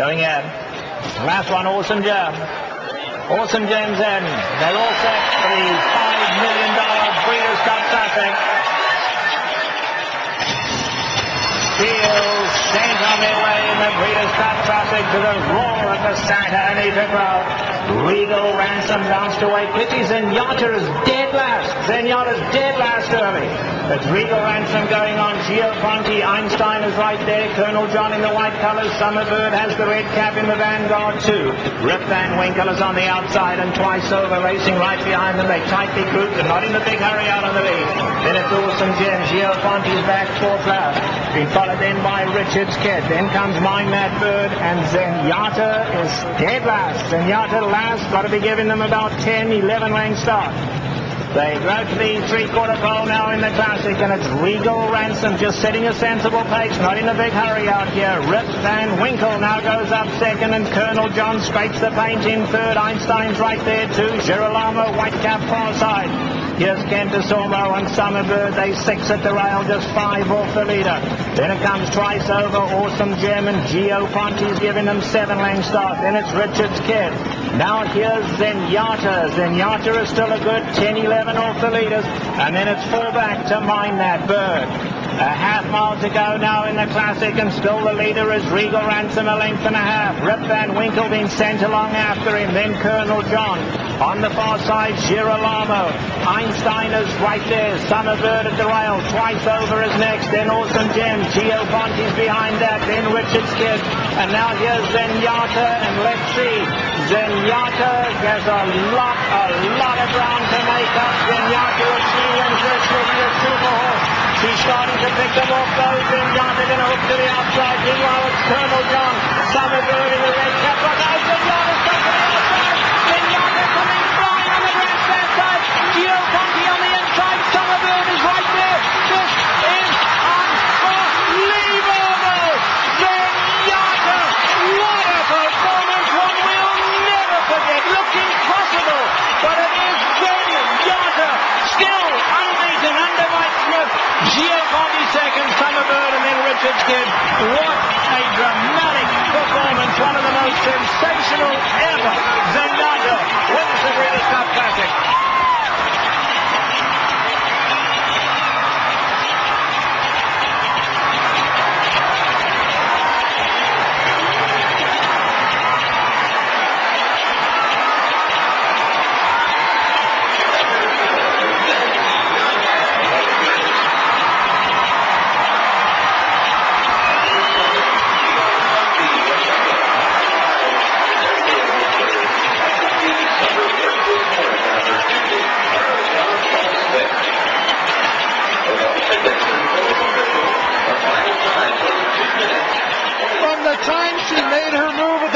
going in. Last one, Awesome Gem. Awesome Gem's in. They're all set for the $5 million Breeders' Cup Classic. Steels sent on their way in the Breeders' Cup Classic to the roar of the Santa Anita crowd. Regal Ransom danced away. Pity Zenyatta is dead last. Zenyatta's dead last early. It's Regal Ransom going on. Gio Ponti, Einstein is right there. Colonel John in the white colours. Summerbird has the red cap in the vanguard too. Rip Van Winkle is on the outside and Twice Over racing right behind them. They tightly grouped and not in the big hurry out on the lead. Then it's Awesome Gem. Gio Ponti's back fourth lap. Been followed then by Richard's Kid. Then comes My Mad Bird and Zenyatta is dead last. Zenyatta last. Got to be giving them about 10, 11 length start. They go to the three-quarter pole now in the Classic, and it's Regal Ransom just setting a sensible pace, not in a big hurry out here. Rip Van Winkle now goes up second, and Colonel John scrapes the paint in third. Einstein's right there too. Girolamo, white cap far side. Here's Kentosomo and Summerbird. They 6 at the rail, just 5 off the leader. Then it comes Twice Over, Awesome Gem, and Gio Ponti's giving them 7 length start. Then it's Richard's Kid. Now here's Zenyatta. Zenyatta is still a good 10, 11 off the leaders. And then it's 4 back to Mind That Bird. A half mile to go now in the Classic, and still the leader is Regal Ransom, a length and a half. Rip Van Winkle being sent along after him. Then Colonel John. On the far side, Girolamo. Einstein is right there. Summerbird at the rail. Twice Over is next. Then Awesome Gem. Gio Ponti's behind that. Then Richard's Kid. And now here's Zenyatta. And let's see. Zenyatta has a lot of ground to make up. Zenyatta, if she wins this, will be a super horse. She's starting to pick them off though. Zenyatta going to hook to the outside. Meanwhile, it's Colonel John. Summerbird in the red cap. Look out, Zenyatta's stuck to the outside. Zenyatta coming flying on the grandstand side. Gio Ponti on the inside. Summerbird is right there. This is unbelievable. Zenyatta, what a performance. One we'll never forget. Looked impossible, but it is Zenyatta. Still unbeaten under Mike Smith. Gio Ponti second, Summerbird, and then Richard's Kid. What a dramatic performance. One of the most sensational ever. Zenyatta wins the Breeders' Cup Classic.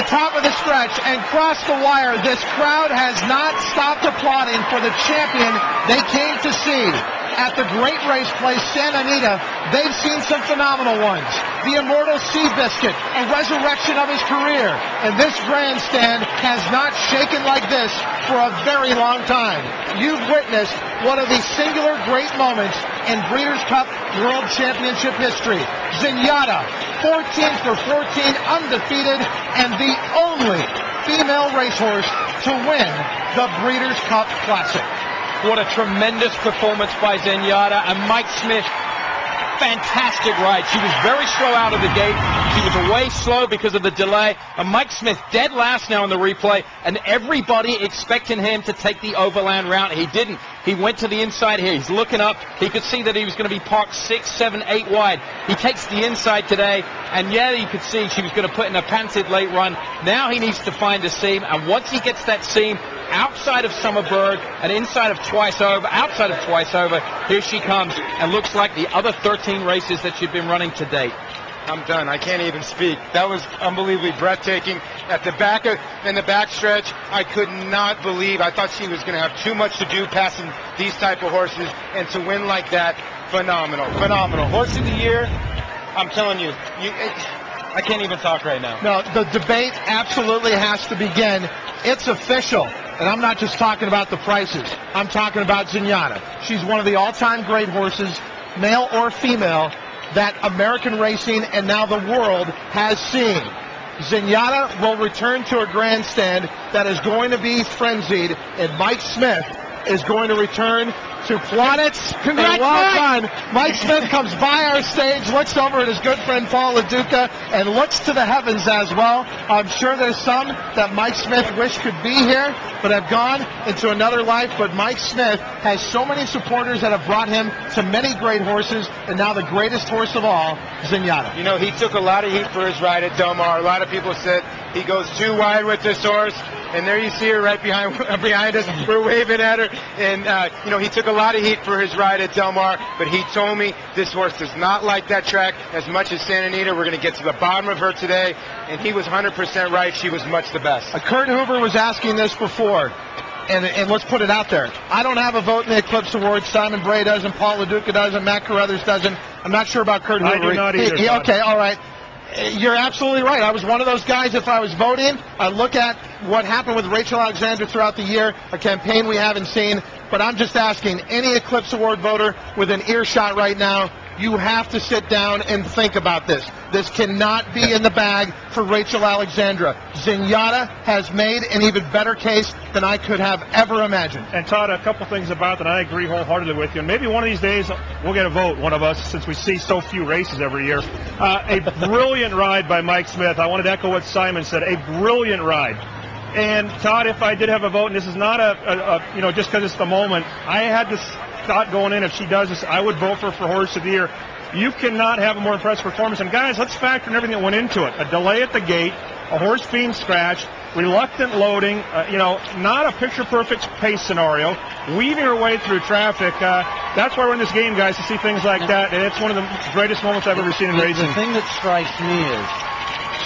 Top of the stretch and crossed the wire, this crowd has not stopped applauding for the champion they came to see. At the great race place, Santa Anita, they've seen some phenomenal ones. The Immortal Seabiscuit, a resurrection of his career. And this grandstand has not shaken like this for a very long time. You've witnessed one of the singular great moments in Breeders' Cup World Championship history. Zenyatta, 14 for 14, undefeated, and the only female racehorse to win the Breeders' Cup Classic. What a tremendous performance by Zenyatta, and Mike Smith, fantastic ride. She was very slow out of the gate. She was away slow because of the delay, and Mike Smith dead last now in the replay, and everybody expecting him to take the overland route. He didn't. He went to the inside here. He's looking up. He could see that he was going to be parked 6, 7, 8 wide. He takes the inside today, and yeah, you could see she was going to put in a panted late run. Now he needs to find a seam, and once he gets that seam outside of Summerbird and inside of Twice Over, outside of Twice Over, here she comes, and looks like the other 13 races that she's been running to date. I'm done. I can't even speak. That was unbelievably breathtaking. At the back in the backstretch, I could not believe. I thought she was going to have too much to do passing these type of horses, and to win like that, phenomenal, phenomenal. Horse of the year, I'm telling you, I can't even talk right now. No, the debate absolutely has to begin. It's official. And I'm not just talking about the prices. I'm talking about Zenyatta. She's one of the all-time great horses, male or female, that American racing and now the world has seen. Zenyatta will return to a grandstand that is going to be frenzied, and Mike Smith is going to return to plaudits. Congrats, well done. Mike Smith comes by our stage, looks over at his good friend Paul LaDuca, and looks to the heavens as well. I'm sure there's some that Mike Smith wished could be here, but have gone into another life. But Mike Smith has so many supporters that have brought him to many great horses, and now the greatest horse of all, Zenyatta. You know, he took a lot of heat for his ride at Del Mar. A lot of people said he goes too wide with this horse. And there you see her right behind us. We're waving at her. And, you know, he took a lot of heat for his ride at Del Mar, but he told me this horse does not like that track as much as Santa Anita. We're going to get to the bottom of her today. And he was 100% right. She was much the best. Kurt Hoover was asking this before. And let's put it out there. I don't have a vote in the Eclipse Awards. Simon Bray doesn't. Paul LaDuca doesn't. Matt Carruthers doesn't. I'm not sure about Kurt Hoover. I do not either. Okay, all right. You're absolutely right. I was one of those guys, if I was voting, I look at what happened with Rachel Alexandra throughout the year, a campaign we haven't seen, but I'm just asking any Eclipse Award voter with an earshot right now, you have to sit down and think about this. This cannot be in the bag for Rachel Alexandra. Zenyatta has made an even better case than I could have ever imagined. And Todd, a couple things about that I agree wholeheartedly with you. And maybe one of these days we'll get a vote, one of us, since we see so few races every year. A brilliant ride by Mike Smith. I wanted to echo what Simon said. A brilliant ride. And Todd, if I did have a vote, and this is not you know, just because it's the moment, I had this thought going in, if she does this, I would vote for Horse of the Year. You cannot have a more impressive performance. And guys, let's factor in everything that went into it. A delay at the gate, a horse being scratched, reluctant loading, you know, not a picture-perfect pace scenario, weaving her way through traffic. That's why we're in this game, guys, to see things like that. And it's one of the greatest moments I've ever seen in racing. The thing that strikes me is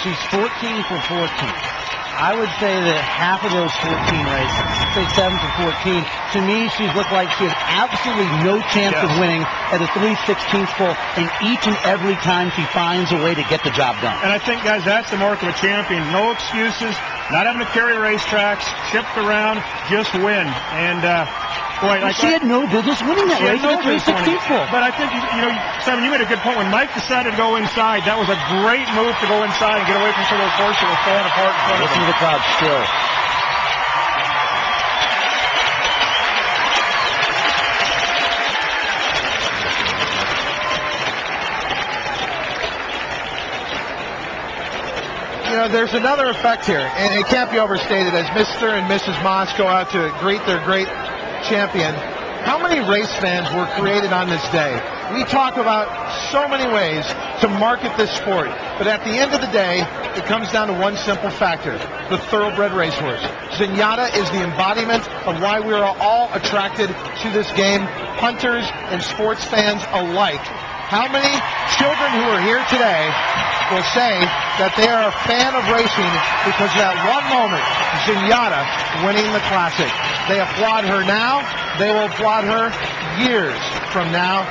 she's 14 for 14. I would say that half of those 14 races, say 7 for 14, to me, she's looked like she has absolutely no chance of winning at a 3/16th full, and each and every time she finds a way to get the job done. And I think, guys, that's the mark of a champion. No excuses, not having to carry racetracks, shift around, just win. And, boy, like she had no business winning that race at a 3/16th full. But I think, you know, Simon, you made a good point. When Mike decided to go inside, that was a great move to go inside and get away from some of those horses that were falling apart in front of him. Listen to the crowd still. You know, there's another effect here, and it can't be overstated. As Mr. and Mrs. Moss go out to greet their great champion, how many race fans were created on this day? We talk about so many ways to market this sport, but at the end of the day, it comes down to one simple factor: the thoroughbred racehorse. Zenyatta is the embodiment of why we are all attracted to this game, hunters and sports fans alike. How many children who are here today will say that they are a fan of racing because of that one moment, Zenyatta winning the Classic? They applaud her now. They will applaud her years from now.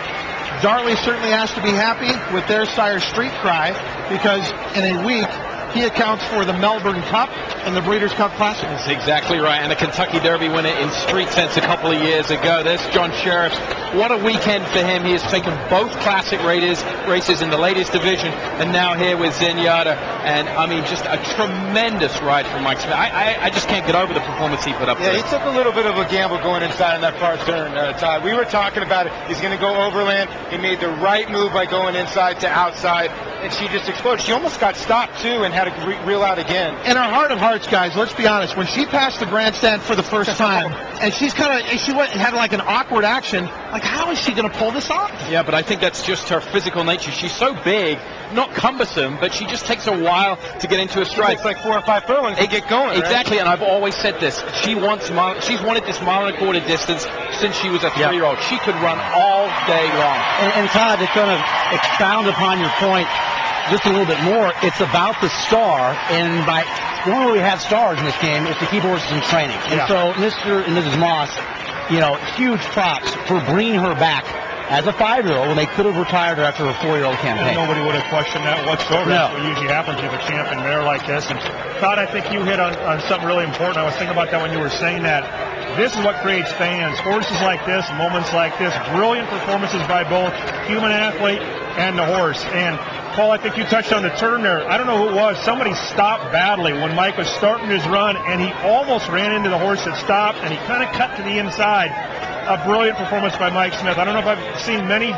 Darley certainly has to be happy with their sire Street Cry, because in a week he accounts for the Melbourne Cup and the Breeders' Cup Classic. That's exactly right. And a Kentucky Derby winner in Street Sense a couple of years ago. There's John Sheriffs. What a weekend for him. He has taken both Classic races in the latest division, and now here with Zenyatta. And, I mean, just a tremendous ride from Mike Smith. I just can't get over the performance he put up there. Yeah, he took a little bit of a gamble going inside on that far turn, Todd. We were talking about it. He's going to go overland. He made the right move by going inside to outside, and she just exploded. She almost got stopped, too, and had to reel out again. In her heart of hearts, guys, let's be honest, when she passed the grandstand for the first time, and she had like an awkward action, like, how is she going to pull this off? Yeah, but I think that's just her physical nature. She's so big, not cumbersome, but she just takes a while to get into a stride. It's like 4 or 5 furlongs to get going. Exactly, right? And I've always said this. She's wanted this 1.25 mile distance since she was a 3-year-old. She could run all day long. And Todd, to kind of expound upon your point just a little bit more, it's about the star, and by the only way we have stars in this game is to keep horses in training. And so Mr. and Mrs. Moss, you know, huge props for bringing her back as a 5-year-old when they could have retired her after her 4-year-old campaign. And nobody would have questioned that whatsoever. No. That's what usually happens with a champion mare like this. And Todd, I think you hit on something really important. I was thinking about that when you were saying that. This is what creates fans. Horses like this, moments like this, brilliant performances by both human athlete and the horse. And Paul, I think you touched on the turn there. I don't know who it was. Somebody stopped badly when Mike was starting his run, and he almost ran into the horse that stopped, and he kind of cut to the inside. A brilliant performance by Mike Smith. I don't know if I've seen many